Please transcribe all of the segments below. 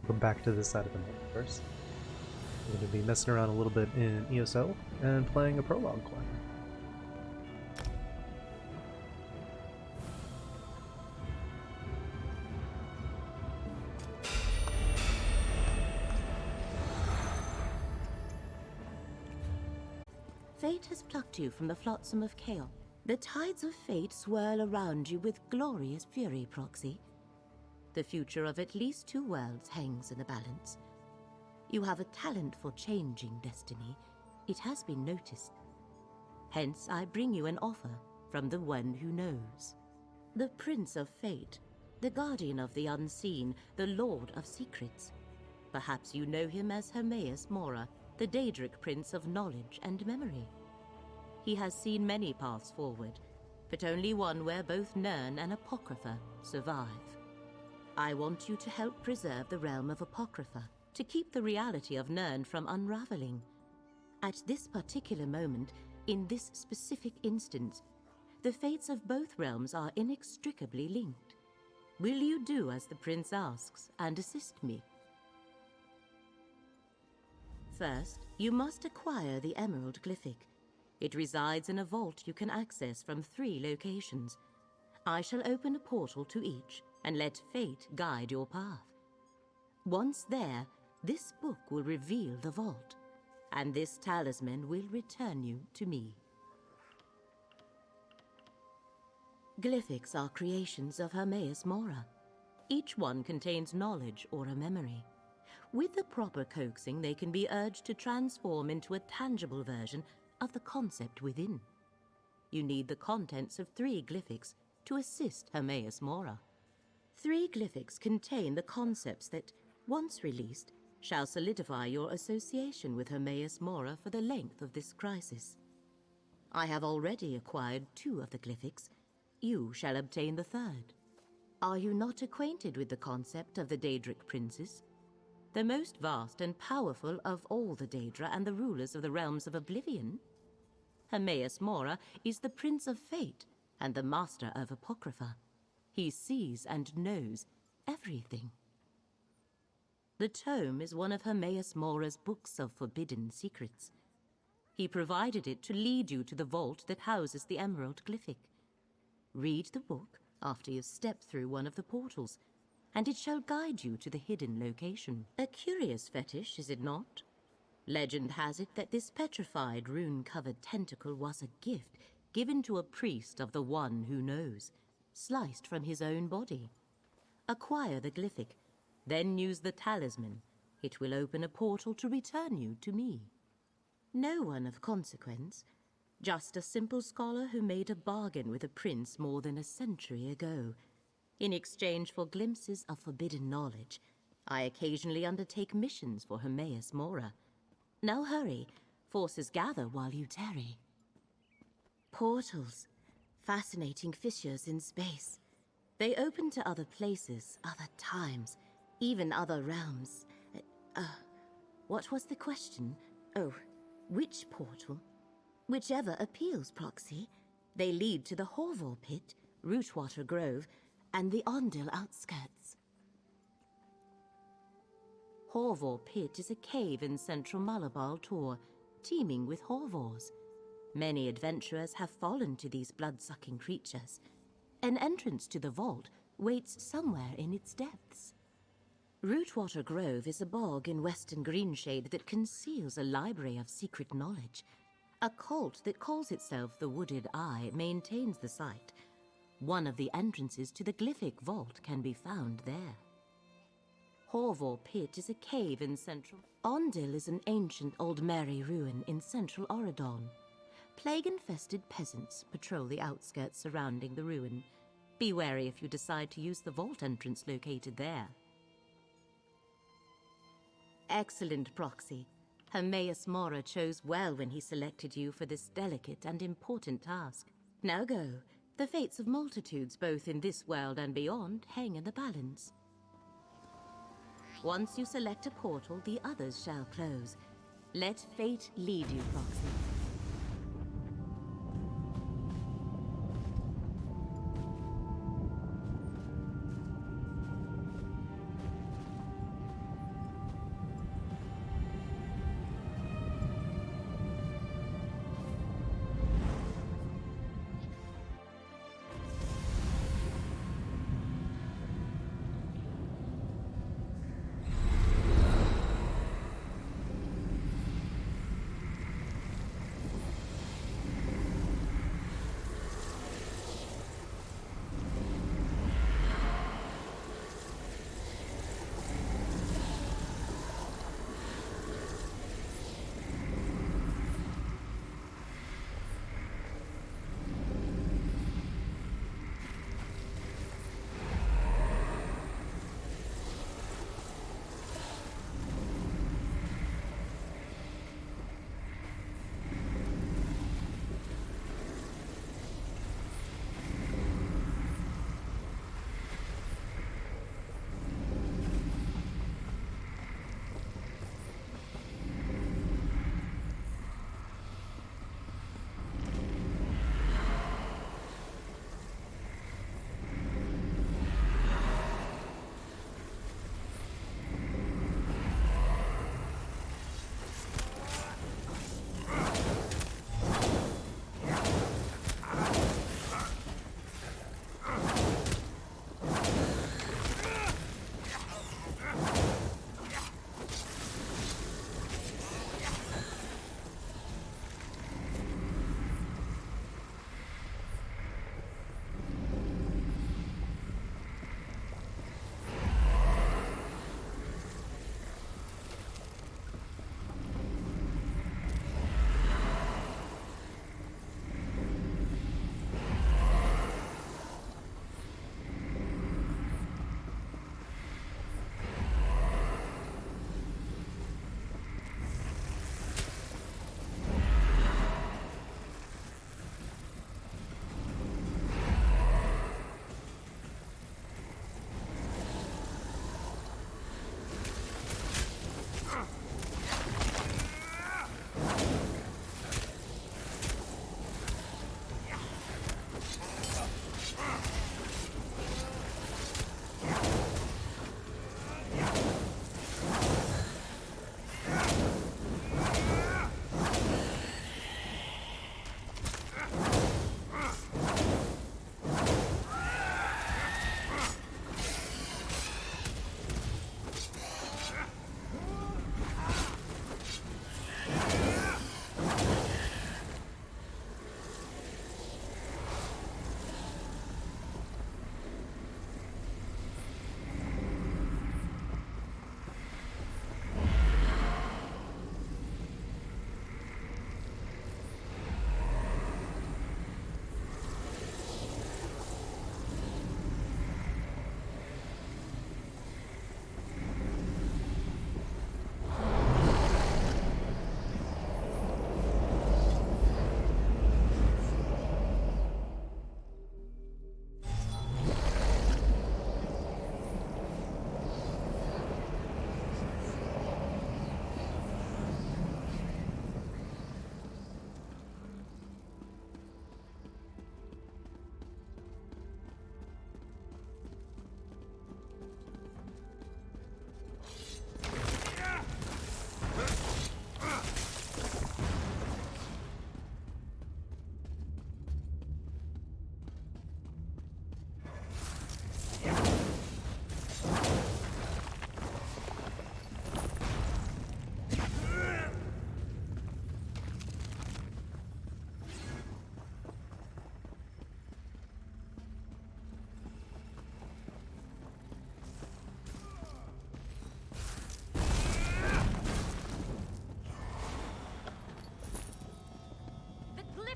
We're back to this side of the multiverse. We're going to be messing around a little bit in ESO and playing a Prologue climber. Fate has plucked you from the flotsam of chaos. The tides of fate swirl around you with glorious fury, Proxy. The future of at least 2 worlds hangs in the balance. You have a talent for changing destiny. It has been noticed. Hence, I bring you an offer from the one who knows. The Prince of Fate, the Guardian of the Unseen, the Lord of Secrets. Perhaps you know him as Hermaeus Mora, the Daedric Prince of Knowledge and Memory. He has seen many paths forward, but only one where both Nirn and Apocrypha survive. I want you to help preserve the realm of Apocrypha, to keep the reality of Nirn from unraveling. At this particular moment, in this specific instance, the fates of both realms are inextricably linked. Will you do as the Prince asks and assist me? First, you must acquire the Emerald Glyphic. It resides in a vault you can access from 3 locations. I shall open a portal to each and let fate guide your path. Once there, this book will reveal the vault, and this talisman will return you to me. Glyphics are creations of Hermaeus Mora. Each one contains knowledge or a memory. With the proper coaxing, they can be urged to transform into a tangible version of the concept within. You need the contents of 3 glyphics to assist Hermaeus Mora. 3 glyphics contain the concepts that, once released, shall solidify your association with Hermaeus Mora for the length of this crisis. I have already acquired 2 of the glyphics. You shall obtain the 3rd. Are you not acquainted with the concept of the Daedric Princes? The most vast and powerful of all the Daedra and the rulers of the realms of Oblivion? Hermaeus Mora is the Prince of Fate and the Master of Apocrypha. He sees and knows everything. The tome is one of Hermaeus Mora's books of forbidden secrets. He provided it to lead you to the vault that houses the Emerald Glyphic. Read the book after you've stepped through one of the portals, and it shall guide you to the hidden location. A curious fetish, is it not? Legend has it that this petrified, rune-covered tentacle was a gift given to a priest of the One Who Knows, sliced from his own body. Acquire the glyphic, then use the talisman. It will open a portal to return you to me. No one of consequence, just a simple scholar who made a bargain with a prince more than a century ago. In exchange for glimpses of forbidden knowledge, I occasionally undertake missions for Hermaeus Mora. Now hurry, forces gather while you tarry. Portals, fascinating fissures in space. They open to other places, other times, even other realms. What was the question? Oh, which portal? Whichever appeals, Proxy. They lead to the Horvor Pit, Rootwater Grove, and the Ondil outskirts. Horvor Pit is a cave in central Malabar Tor, teeming with Horvors. Many adventurers have fallen to these blood-sucking creatures. An entrance to the vault waits somewhere in its depths. Rootwater Grove is a bog in western Greenshade that conceals a library of secret knowledge. A cult that calls itself the Wooded Eye maintains the site. One of the entrances to the Glyphic Vault can be found there. Horvor Pit is a cave in central... Ondil is an ancient Old Mary ruin in central Oradon. Plague-infested peasants patrol the outskirts surrounding the ruin. Be wary if you decide to use the vault entrance located there. Excellent, Proxy. Hermaeus Mora chose well when he selected you for this delicate and important task. Now go. The fates of multitudes, both in this world and beyond, hang in the balance. Once you select a portal, the others shall close. Let fate lead you, Proxy.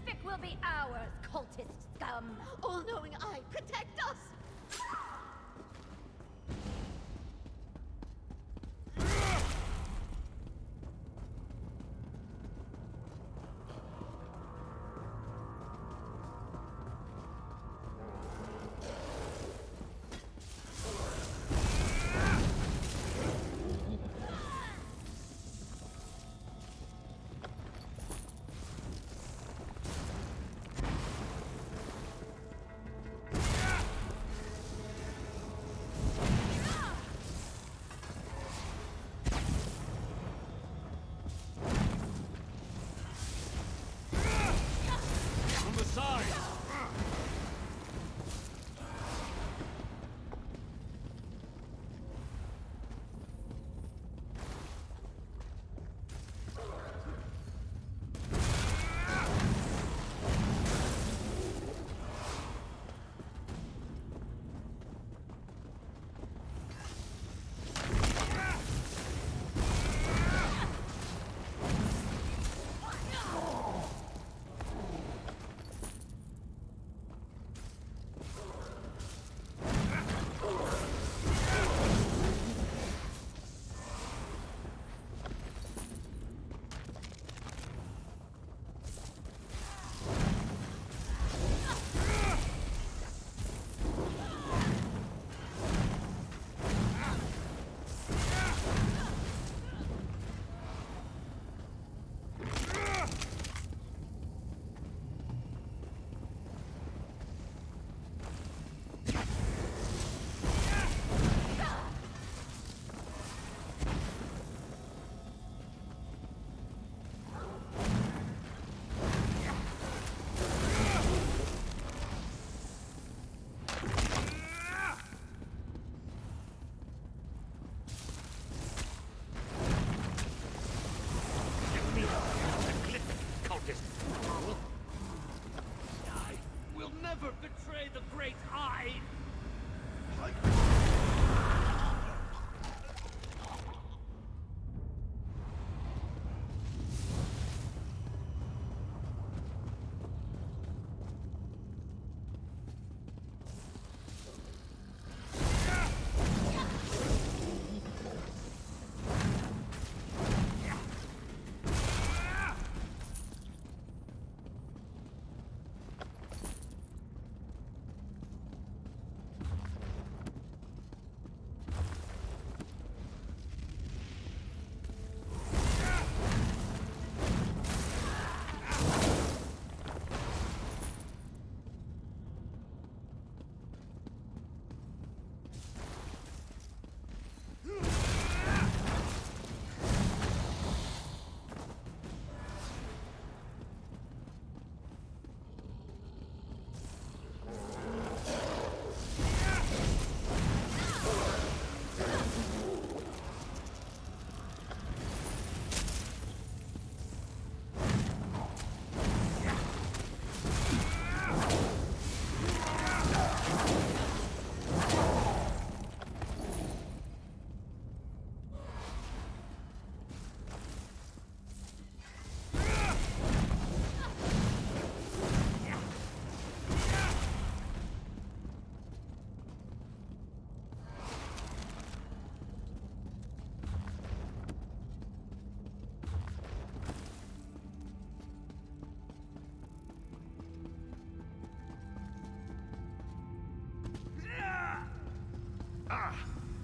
glyphic will be ours, cultist scum! All-knowing eye, protect us!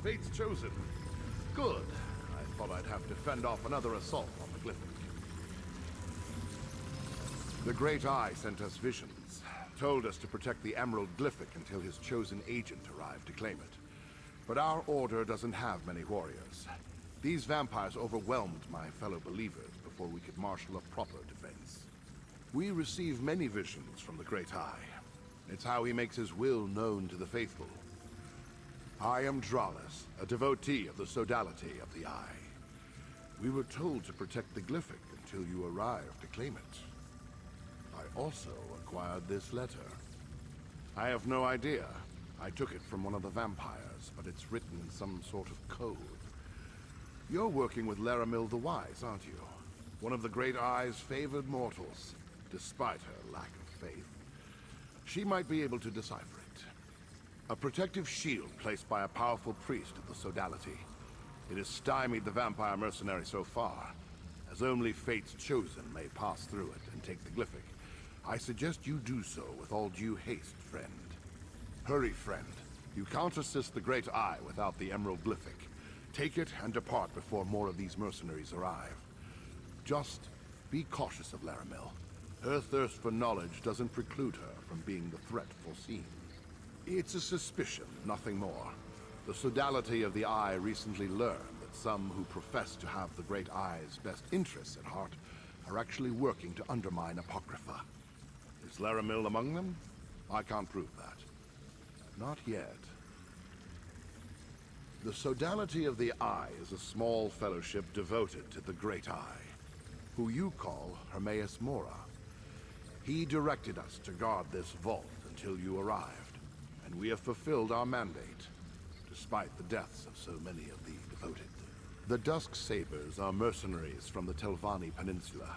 Fate's chosen. Good. I thought I'd have to fend off another assault on the Glyphic. The Great Eye sent us visions. Told us to protect the Emerald Glyphic until his chosen agent arrived to claim it. But our order doesn't have many warriors. These vampires overwhelmed my fellow believers before we could marshal a proper defense. We receive many visions from the Great Eye. It's how he makes his will known to the faithful. I am Dralis, a devotee of the sodality of the Eye. We were told to protect the Glyphic until you arrived to claim it. I also acquired this letter. I have no idea. I took it from one of the vampires, but it's written in some sort of code. You're working with Laramil the Wise, aren't you? One of the Great Eye's favored mortals. despite her lack of faith. She might be able to decipher it. A protective shield placed by a powerful priest of the Sodality. It has stymied the vampire mercenary so far, as only Fate's Chosen may pass through it and take the glyphic. I suggest you do so with all due haste, friend. Hurry, friend. You can't assist the Great Eye without the Emerald Glyphic. Take it and depart before more of these mercenaries arrive. Just be cautious of Laramil. Her thirst for knowledge doesn't preclude her from being the threat foreseen. It's a suspicion, nothing more. The Sodality of the Eye recently learned that some who profess to have the Great Eye's best interests at heart are actually working to undermine Apocrypha. Is Laramil among them? I can't prove that. Not yet. The Sodality of the Eye is a small fellowship devoted to the Great Eye, who you call Hermaeus Mora. He directed us to guard this vault until you arrived, and we have fulfilled our mandate, despite the deaths of so many of the devoted. The Dusk Sabers are mercenaries from the Telvanni Peninsula.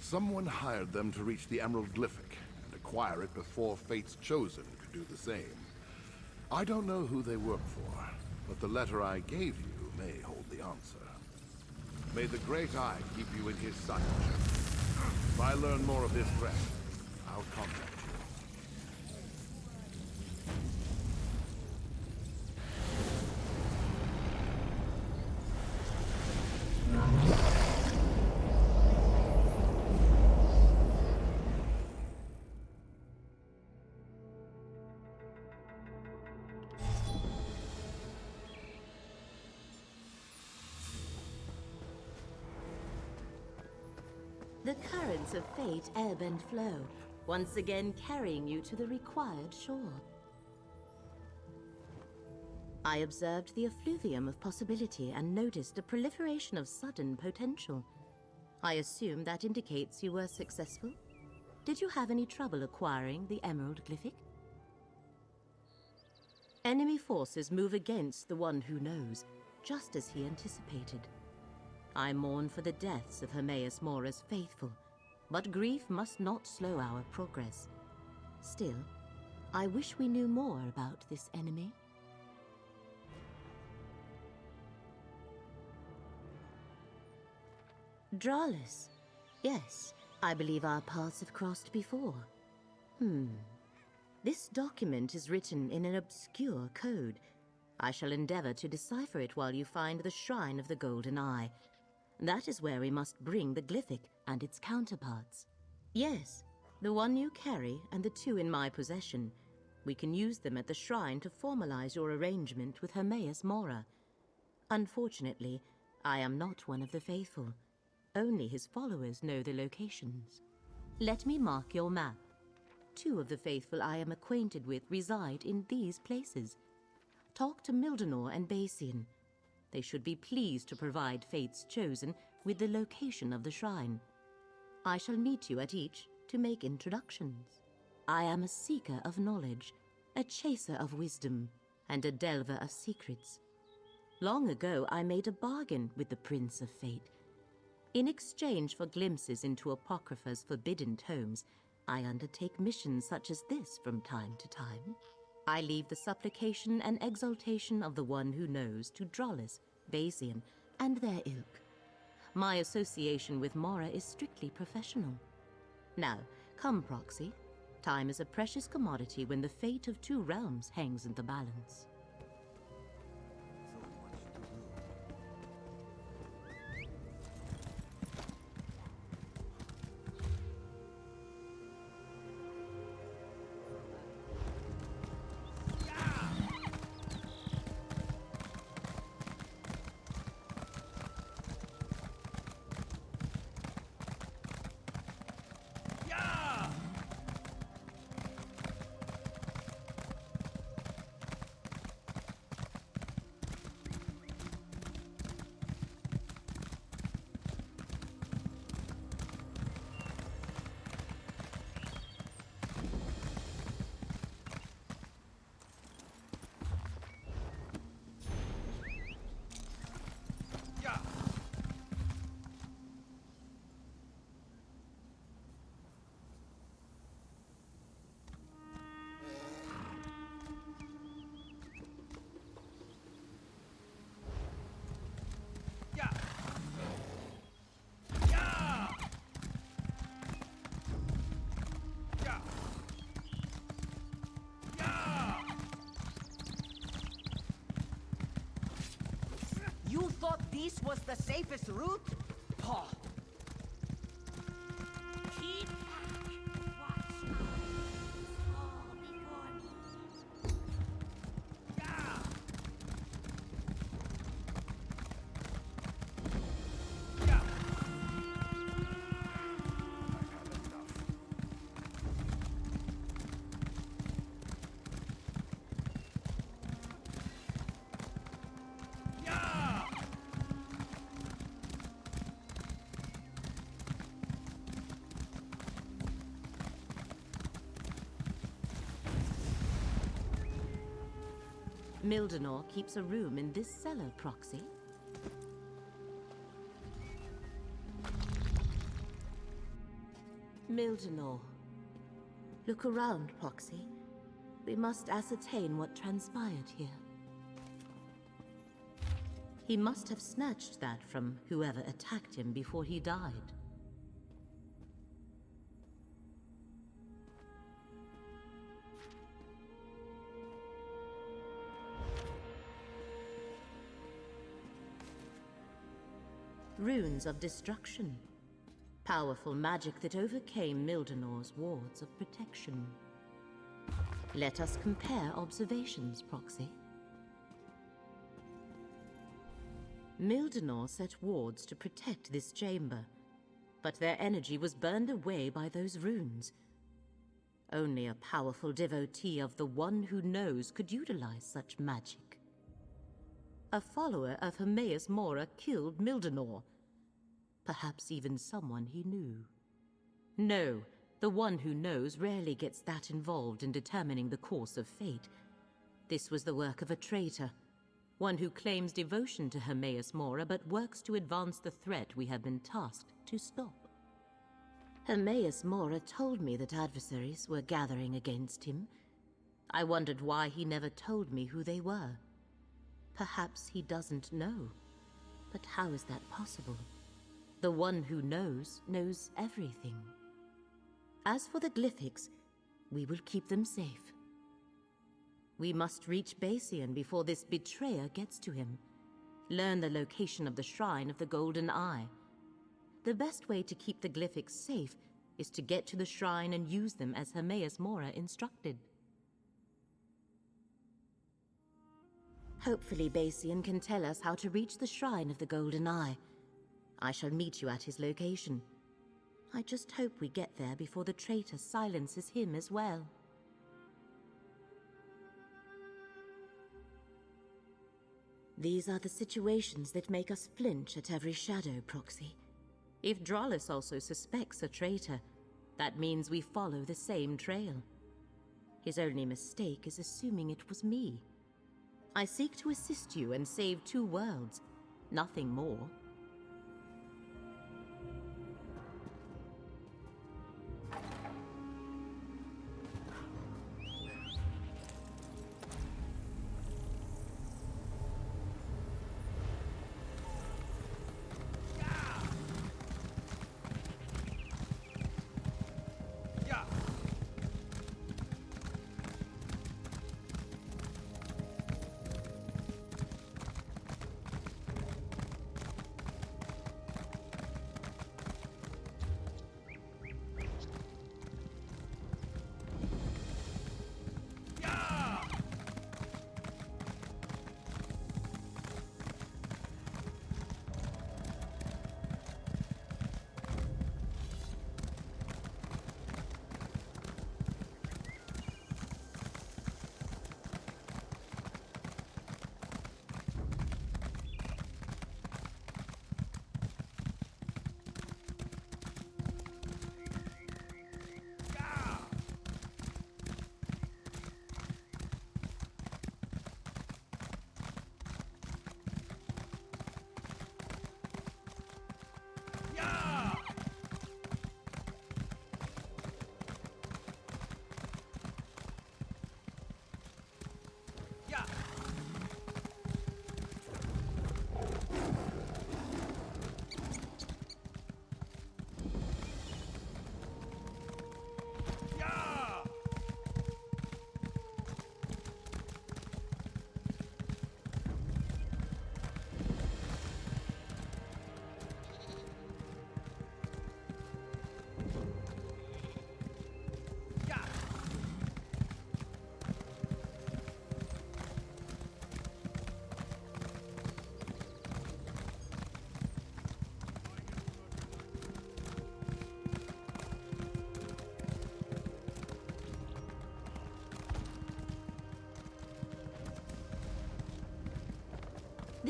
Someone hired them to reach the Emerald Glyphic and acquire it before Fate's Chosen could do the same. I don't know who they work for, but the letter I gave you may hold the answer. May the Great Eye keep you in his sight. If I learn more of this threat, I'll contact you. The currents of fate ebb and flow, once again carrying you to the required shore. I observed the effluvium of possibility and noticed a proliferation of sudden potential. I assume that indicates you were successful? Did you have any trouble acquiring the Emerald Glyphic? Enemy forces move against the one who knows, just as he anticipated. I mourn for the deaths of Hermaeus Mora's faithful, but grief must not slow our progress. Still, I wish we knew more about this enemy. Dralis. Yes, I believe our paths have crossed before. This document is written in an obscure code. I shall endeavor to decipher it while you find the Shrine of the Golden Eye. That is where we must bring the Glyphic and its counterparts. Yes, the one you carry and the two in my possession. We can use them at the shrine to formalize your arrangement with Hermaeus Mora. Unfortunately, I am not one of the faithful. Only his followers know the locations. Let me mark your map. Two of the faithful I am acquainted with reside in these places. Talk to Mildenor and Basian. They should be pleased to provide Fate's Chosen with the location of the shrine. I shall meet you at each to make introductions. I am a seeker of knowledge, a chaser of wisdom, and a delver of secrets. Long ago I made a bargain with the Prince of Fate. In exchange for glimpses into Apocrypha's forbidden tomes, I undertake missions such as this from time to time. I leave the supplication and exaltation of the one who knows to Dralis, Basian, and their ilk. My association with Mora is strictly professional. Now, come, Proxy. Time is a precious commodity when the fate of two realms hangs in the balance. this was the safest route? Paul. Keep back. Watch my fall before me. Mildenor keeps a room in this cellar, Proxy. Mildenor. Look around, Proxy. We must ascertain what transpired here. He must have snatched that from whoever attacked him before he died. Runes of destruction. Powerful magic that overcame Mildenor's wards of protection. Let us compare observations, Proxy. Mildenor set wards to protect this chamber, but their energy was burned away by those runes. Only a powerful devotee of the One Who Knows could utilize such magic. A follower of Hermaeus Mora killed Mildenor. Perhaps even someone he knew. No, the One Who Knows rarely gets that involved in determining the course of fate. This was the work of a traitor, one who claims devotion to Hermaeus Mora but works to advance the threat we have been tasked to stop. Hermaeus Mora told me that adversaries were gathering against him. I wondered why he never told me who they were. Perhaps he doesn't know. But how is that possible? The One Who knows everything. As for the Glyphics, we will keep them safe. We must reach Basian before this betrayer gets to him. Learn the location of the Shrine of the Golden Eye. The best way to keep the Glyphics safe is to get to the shrine and use them as Hermaeus Mora instructed. Hopefully Basian can tell us how to reach the Shrine of the Golden Eye. I shall meet you at his location. I just hope we get there before the traitor silences him as well. These are the situations that make us flinch at every shadow, Proxy. If Drollis also suspects a traitor, that means we follow the same trail. His only mistake is assuming it was me. I seek to assist you and save 2 worlds, nothing more.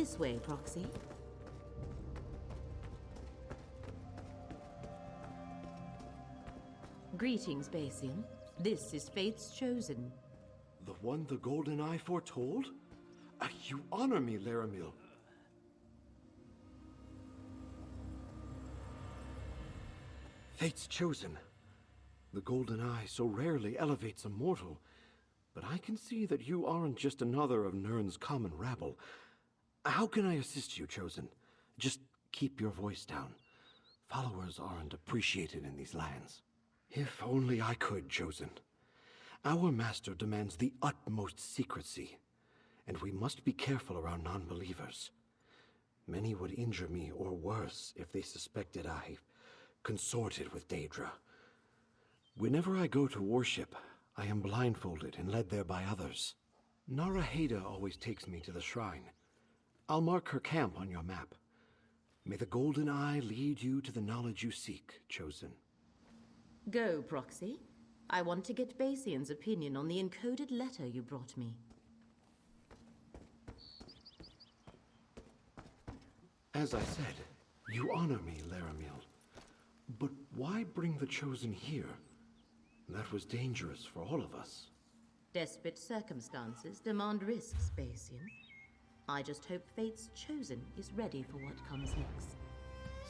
This way, Proxy. Greetings, Basian. This is Fate's Chosen. The one the Golden Eye foretold? You honor me, Laramil. Fate's Chosen. The Golden Eye so rarely elevates a mortal, but I can see that you aren't just another of Nirn's common rabble. How can I assist you, Chosen? Just keep your voice down. Followers aren't appreciated in these lands. If only I could, Chosen. Our master demands the utmost secrecy, and we must be careful around non-believers. Many would injure me or worse if they suspected I consorted with Daedra. Whenever I go to worship, I am blindfolded and led there by others. Naraheda always takes me to the shrine. I'll mark her camp on your map. May the Golden Eye lead you to the knowledge you seek, Chosen. Go, Proxy. I want to get Basian's opinion on the encoded letter you brought me. As I said, you honor me, Laramil. But why bring the Chosen here? That was dangerous for all of us. Desperate circumstances demand risks, Basian. I just hope Fate's Chosen is ready for what comes next.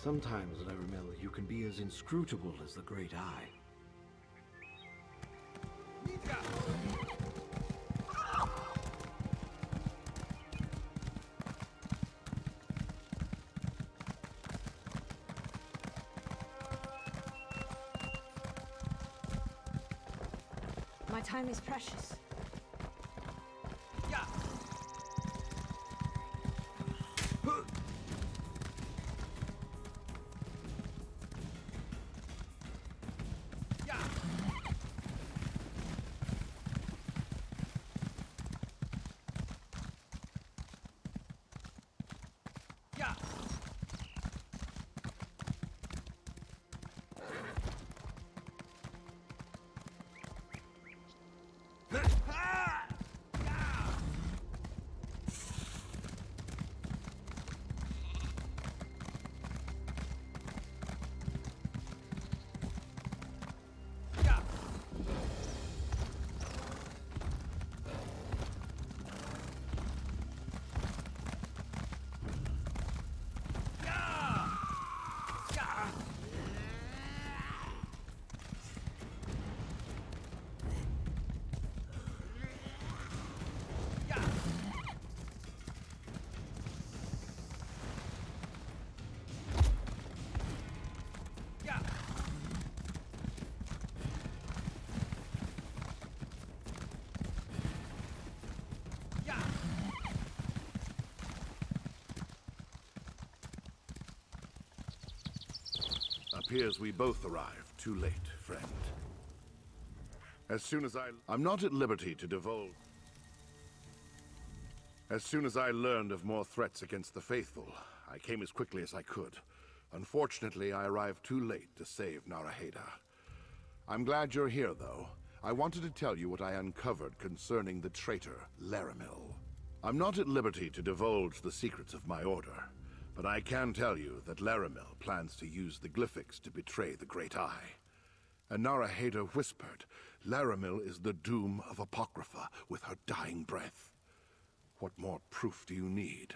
Sometimes, Laramil, you can be as inscrutable as the Great Eye. My time is precious. Appears we both arrived too late, friend. I'm not at liberty to divulge. As soon as I learned of more threats against the faithful, I came as quickly as I could. Unfortunately, I arrived too late to save Naraheda. I'm glad you're here, though. I wanted to tell you what I uncovered concerning the traitor, Laramil. I'm not at liberty to divulge the secrets of my order, but I can tell you that Laramil plans to use the glyphics to betray the Great Eye. And Naraheda whispered, Laramil is the doom of Apocrypha with her dying breath. What more proof do you need?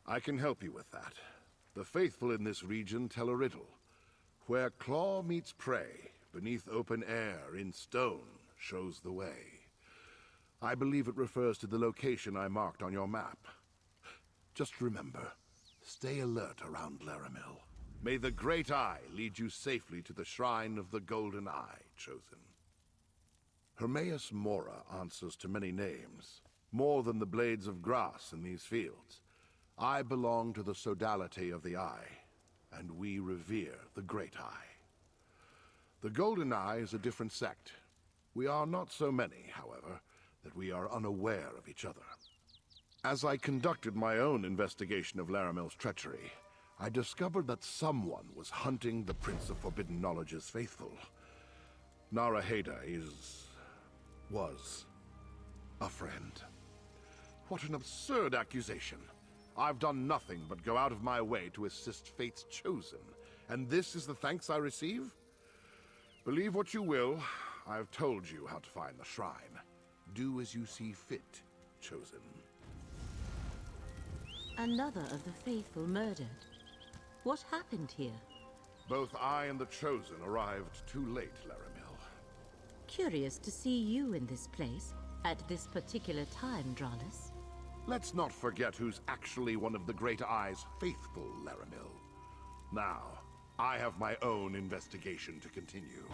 I can help you with that. The faithful in this region tell a riddle. Where claw meets prey, beneath open air, in stone, shows the way. I believe it refers to the location I marked on your map. Just remember, stay alert around Laramil. May the Great Eye lead you safely to the shrine of the Golden Eye, Chosen. Hermaeus Mora answers to many names, more than the blades of grass in these fields. I belong to the sodality of the Eye, and we revere the Great Eye. The Golden Eye is a different sect. We are not so many, however, that we are unaware of each other. As I conducted my own investigation of Laramil's treachery, I discovered that someone was hunting the Prince of Forbidden Knowledge's faithful. Naraheda was a friend. What an absurd accusation. I've done nothing but go out of my way to assist Fate's Chosen, and this is the thanks I receive? Believe what you will, I've told you how to find the shrine. Do as you see fit, Chosen. Another of the faithful murdered. What happened here? Both I and the Chosen arrived too late, Laramil. Curious to see you in this place at this particular time, Dralis. Let's not forget who's actually one of the Great Eye's faithful, Laramil. Now, I have my own investigation to continue.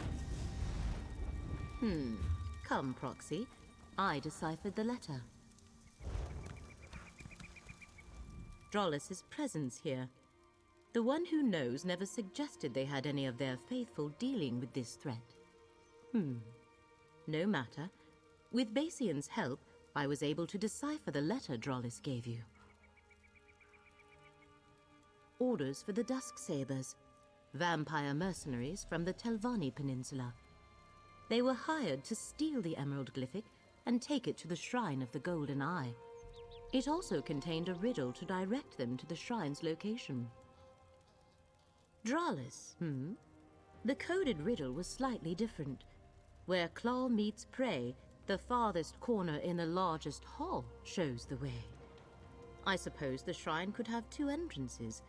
Come, Proxy. I deciphered the letter. Drollis' presence here. The one who knows never suggested they had any of their faithful dealing with this threat. No matter. With Basian's help, I was able to decipher the letter Drollis gave you. Orders for the Dusksabers, vampire mercenaries from the Telvanni Peninsula. They were hired to steal the Emerald Glyphic and take it to the Shrine of the Golden Eye. It also contained a riddle to direct them to the shrine's location. Drollis, The coded riddle was slightly different. Where claw meets prey, the farthest corner in the largest hall shows the way. I suppose the shrine could have 2 entrances.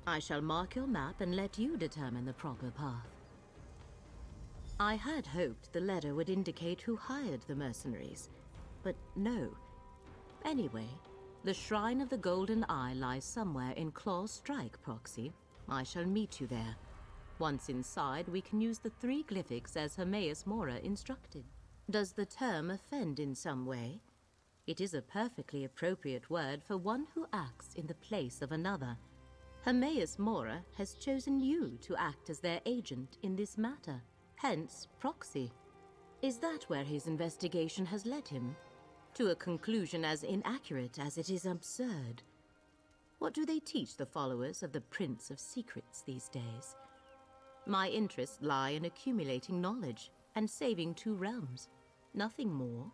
I shall mark your map and let you determine the proper path. I had hoped the letter would indicate who hired the mercenaries, but no. Anyway, the Shrine of the Golden Eye lies somewhere in Claw's Strike, Proxy. I shall meet you there. Once inside, we can use the 3 glyphics as Hermaeus Mora instructed. Does the term offend in some way? It is a perfectly appropriate word for one who acts in the place of another. Hermaeus Mora has chosen you to act as their agent in this matter. Hence, Proxy. Is that where his investigation has led him? To a conclusion as inaccurate as it is absurd. What do they teach the followers of the Prince of Secrets these days? My interests lie in accumulating knowledge and saving 2 realms. Nothing more.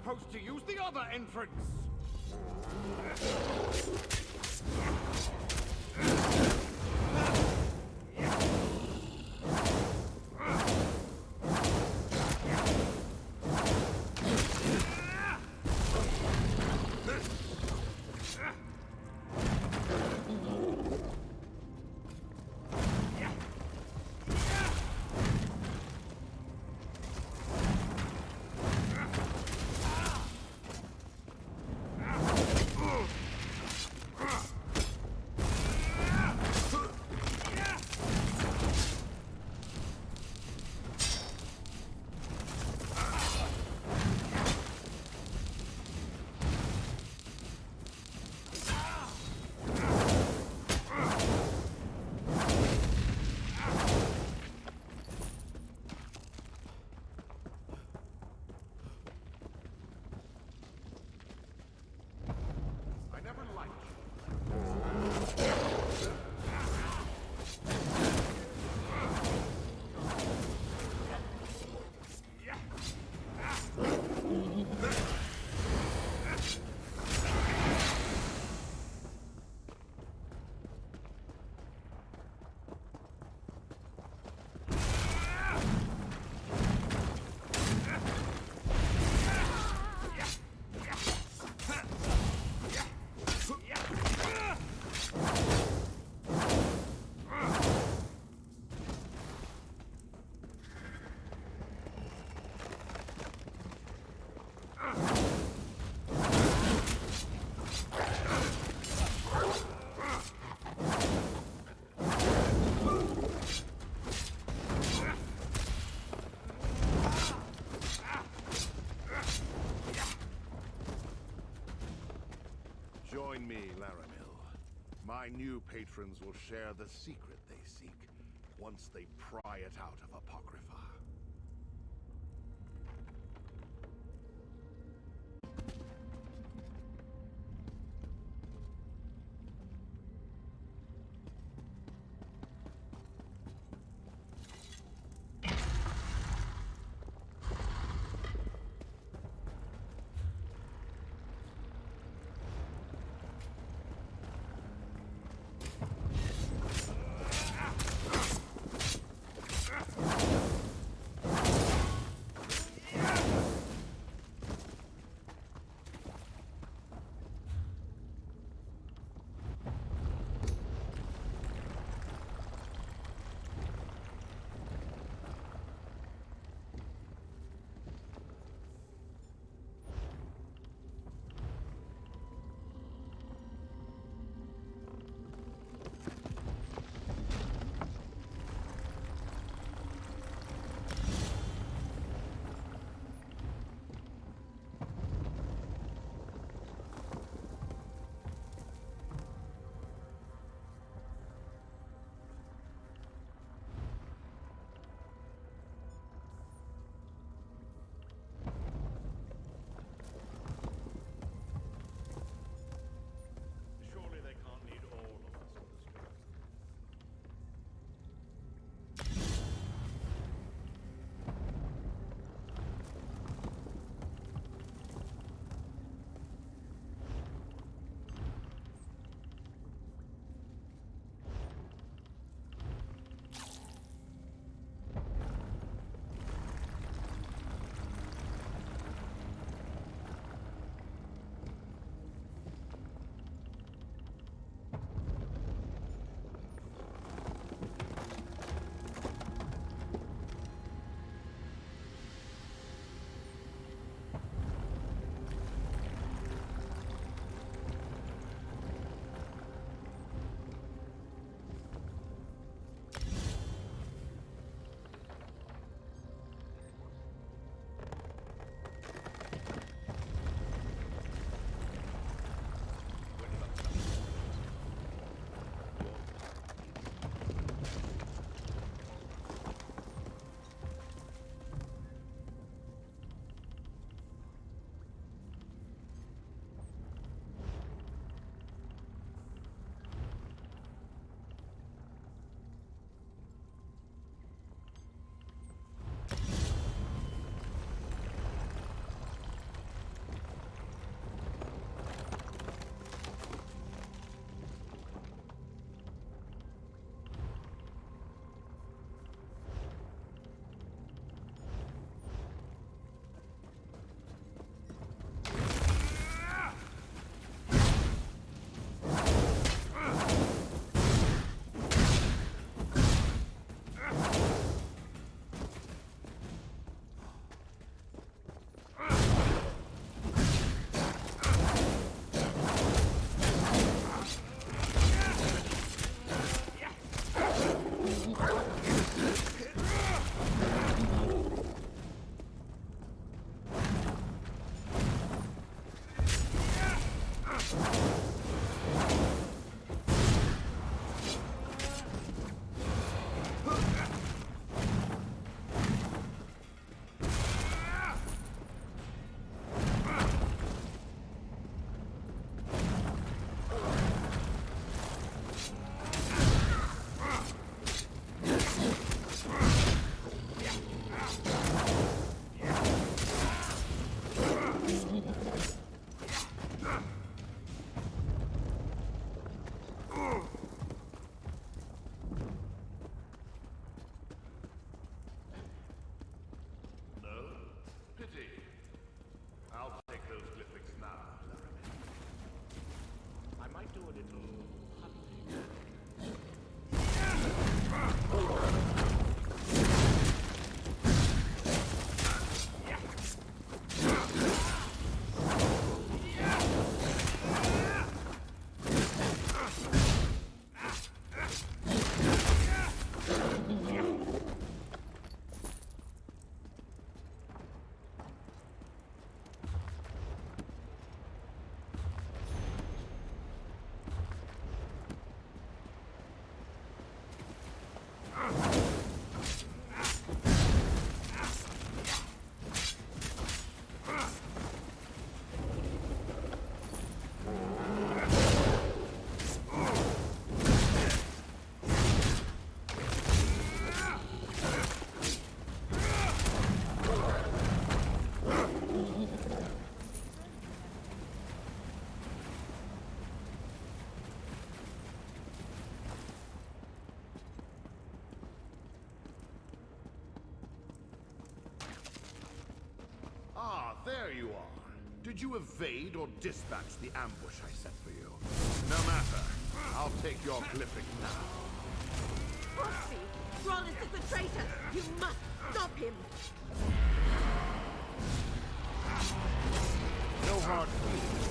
supposed to use the other entrance! I never liked you. Join me, Laramil. My new patrons will share the secret they seek once they pry it out of Apocrypha. Pity. I'll take those glyphics now, Laramie. I might do a little hunting. Ah, there you are. Did you evade or dispatch the ambush I set for you? No matter. I'll take your glyphic now. Foxy! Rollins is a traitor! You must stop him! No hard feelings,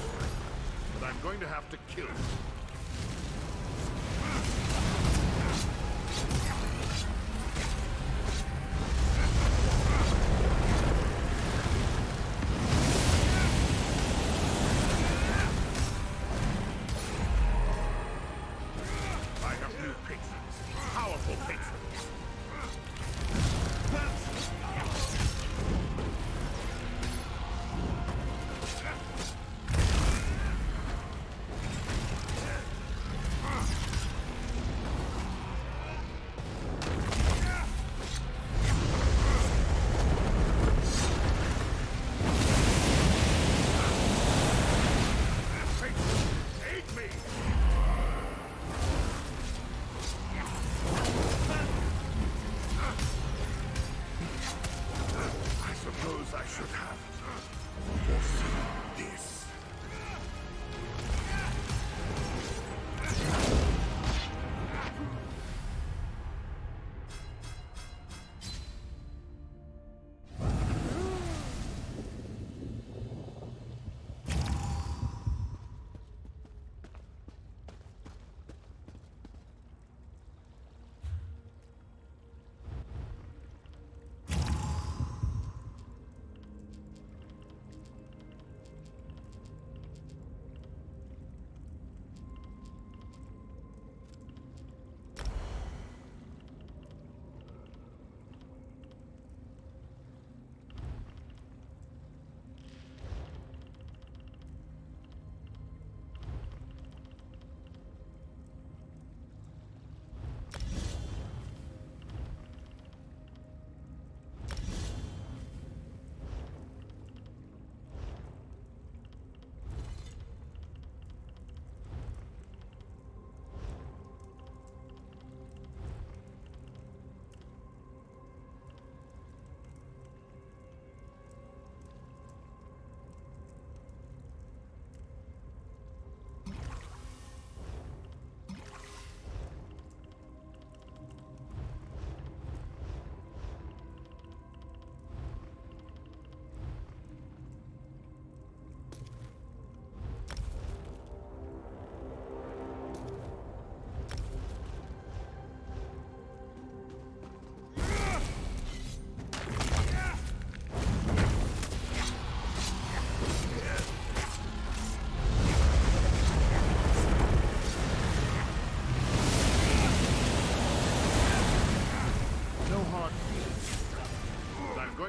but I'm going to have to kill you. I have new patrons, powerful patrons. Aid me!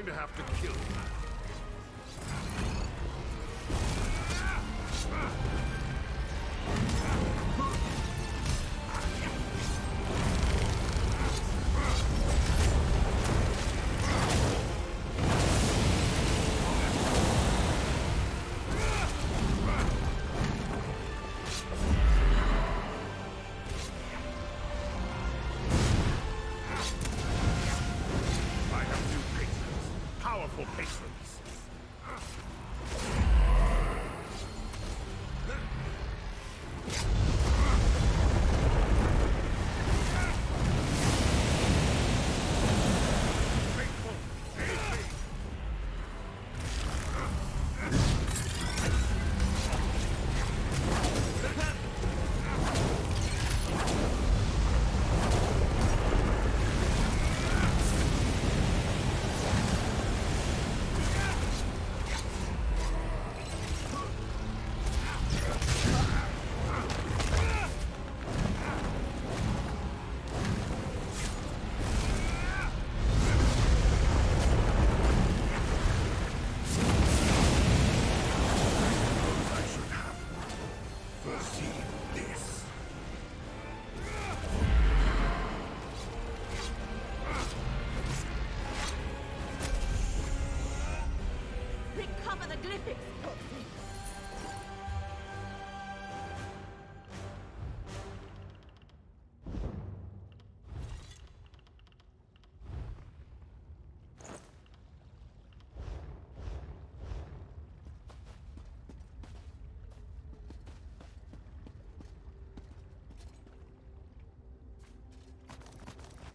going to have to kill you. I have new patrons. Powerful patrons. Faithful, aid me. I should have foreseen this. Recover the glyphics!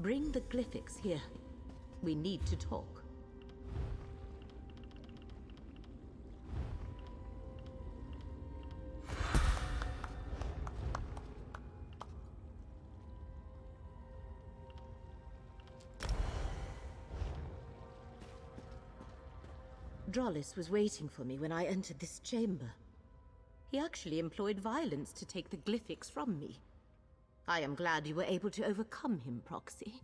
Bring the glyphics here. We need to talk. Drollis was waiting for me when I entered this chamber. He actually employed violence to take the glyphics from me. I am glad you were able to overcome him, Proxy.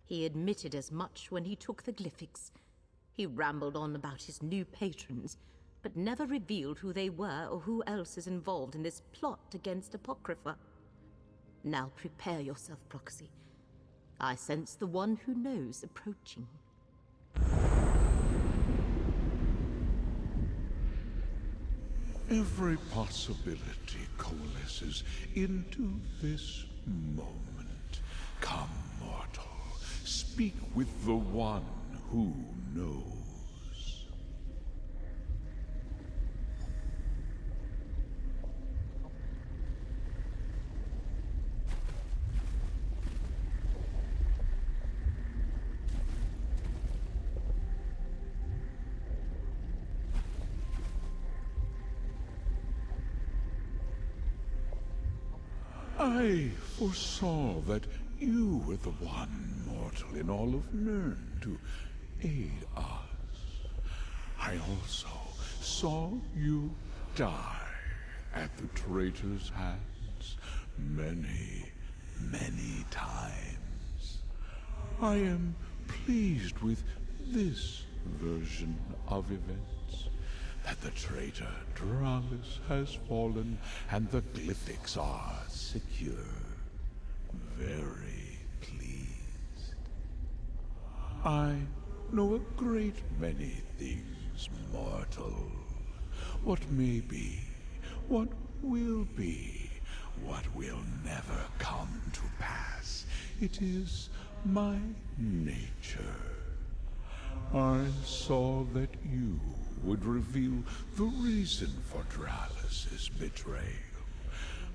He admitted as much when he took the glyphics. He rambled on about his new patrons, but never revealed who they were or who else is involved in this plot against Apocrypha. Now prepare yourself, Proxy. I sense the one who knows approaching. Every possibility coalesces into this moment. Come, mortal, speak with the one who knows. I foresaw that you were the one mortal in all of Nirn to aid us. I also saw you die at the traitor's hands many, many times. I am pleased with this version of events. That the traitor Drollis has fallen and the glyphics are secure. Very pleased. I know a great many things, mortal. What may be, what will be, what will never come to pass. It is my nature. I saw that you would reveal the reason for Drollis's betrayal,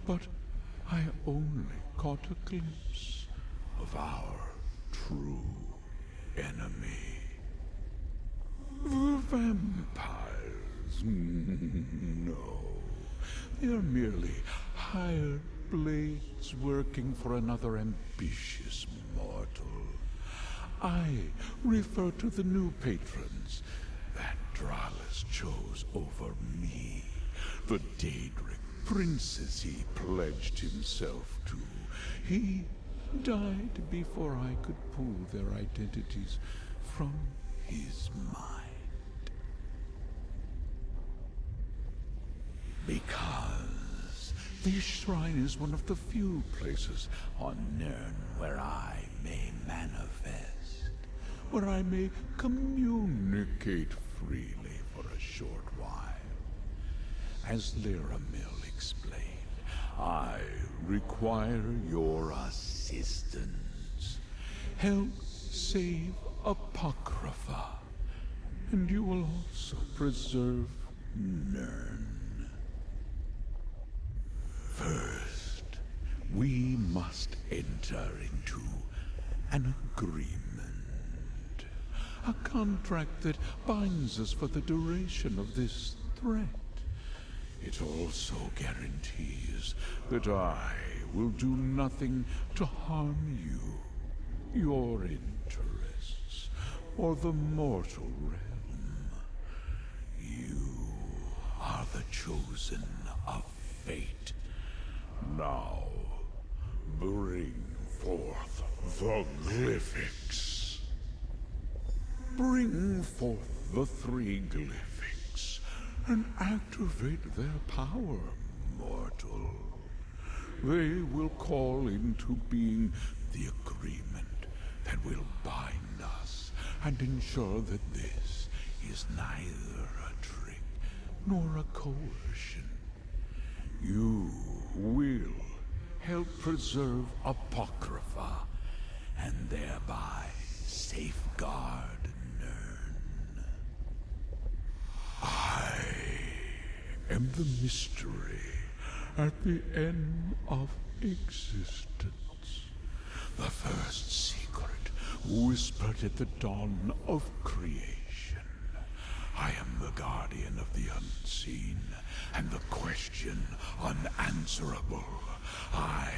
but I only caught a glimpse of our true enemy. The vampires? No. They are merely hired blades working for another ambitious mortal. I refer to the new patrons that Drollis chose over me, the Daedric princes he pledged himself to. He died before I could pull their identities from his mind. Because this shrine is one of the few places on Nirn where I may manifest, where I may communicate freely for a short while. As Lyramil explained, I require your assistance. Help save Apocrypha, and you will also preserve Nirn. First, we must enter into an agreement. A contract that binds us for the duration of this threat. It also guarantees that I will do nothing to harm you, your interests, or the mortal realm. You are the chosen of fate. Now, bring forth the Glyphics. Bring forth the 3 Glyphics and activate their power, mortal. They will call into being the agreement that will bind us and ensure that this is neither a trick nor a coercion. You will help preserve Apocrypha and thereby safeguard Nirn. I am the mystery at the end of existence. The first secret whispered at the dawn of creation. I am the guardian of the unseen, and the question unanswerable. I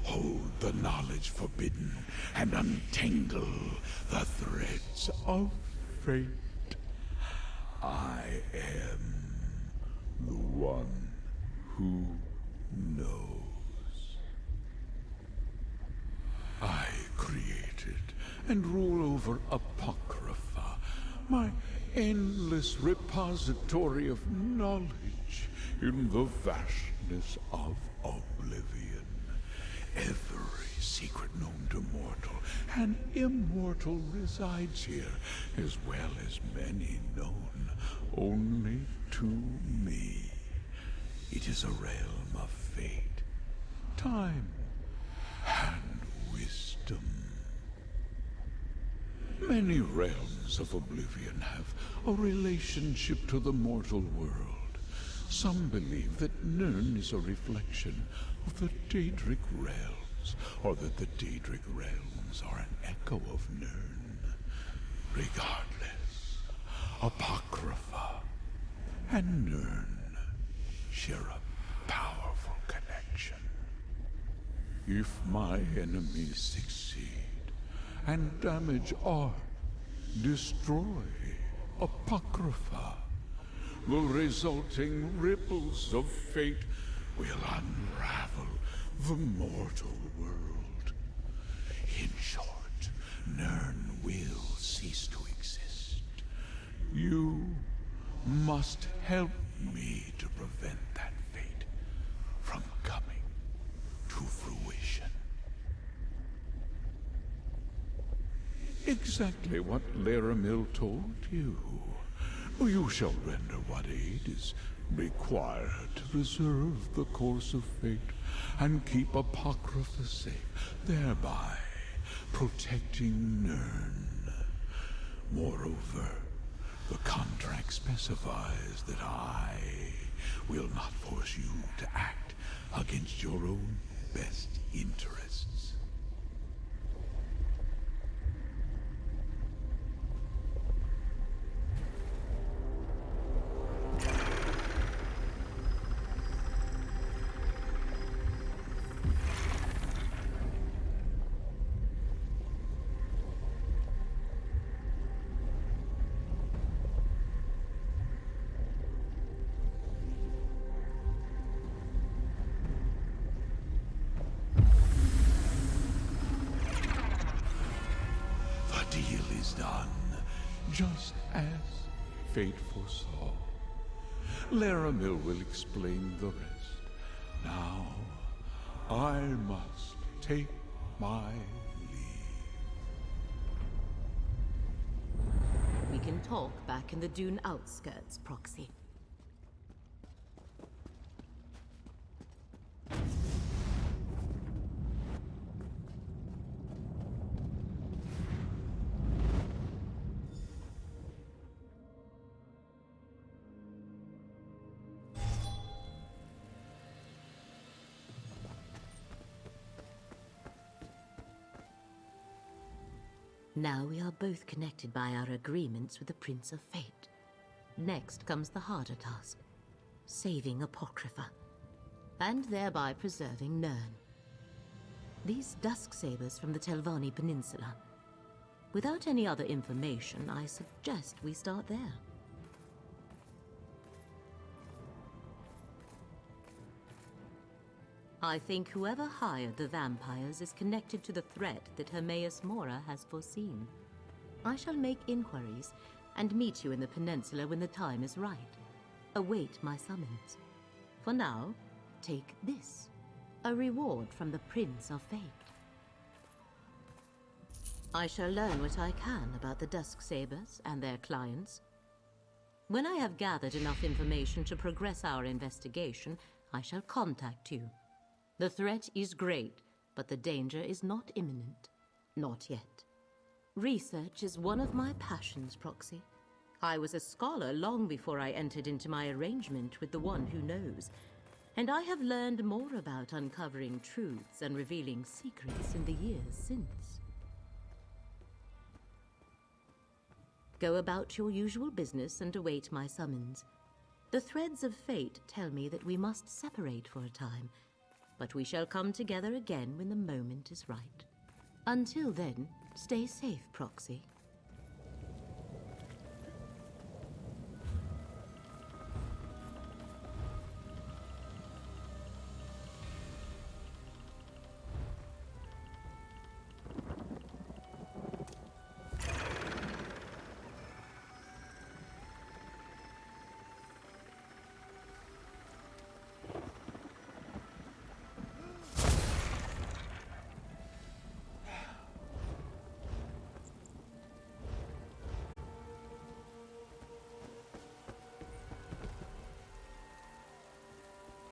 hold the knowledge forbidden, and untangle the threads of fate. I am the one who knows. I created and rule over Apocrypha, my endless repository of knowledge in the vastness of oblivion. Every secret known to mortal and immortal resides here, as well as many known only to me. It is a realm of fate, time, and wisdom. Many realms of oblivion have a relationship to the mortal world. Some believe that Nirn is a reflection of the Daedric realms, or that the Daedric realms are an echo of Nirn. Regardless, Apocrypha and Nirn share a powerful connection. If my enemies succeed and damage or destroy Apocrypha, the resulting ripples of fate will unravel the mortal world. In short, Nirn will cease to exist. You must help me to prevent that fate from coming to fruition. Exactly what Lyramil told you. You shall render what aid is required to preserve the course of fate and keep Apocrypha safe, thereby protecting Nirn. Moreover, the contract specifies that I will not force you to act against your own best interests. is done, just as fate foresaw. Laramil will explain the rest. Now, I must take my leave. We can talk back in the dune outskirts, Proxy. Now we are both connected by our agreements with the Prince of Fate. Next comes the harder task, saving Apocrypha, and thereby preserving Nirn. These dusk sabers from the Telvanni Peninsula. Without any other information, I suggest we start there. I think whoever hired the vampires is connected to the threat that Hermaeus Mora has foreseen. I shall make inquiries and meet you in the peninsula when the time is right. Await my summons. For now, take this, a reward from the Prince of Fate. I shall learn what I can about the Dusk Sabers and their clients. When I have gathered enough information to progress our investigation, I shall contact you. The threat is great, but the danger is not imminent. Not yet. Research is one of my passions, Proxy. I was a scholar long before I entered into my arrangement with the one who knows, and I have learned more about uncovering truths and revealing secrets in the years since. Go about your usual business and await my summons. The threads of fate tell me that we must separate for a time, but we shall come together again when the moment is right. Until then, stay safe, Proxy.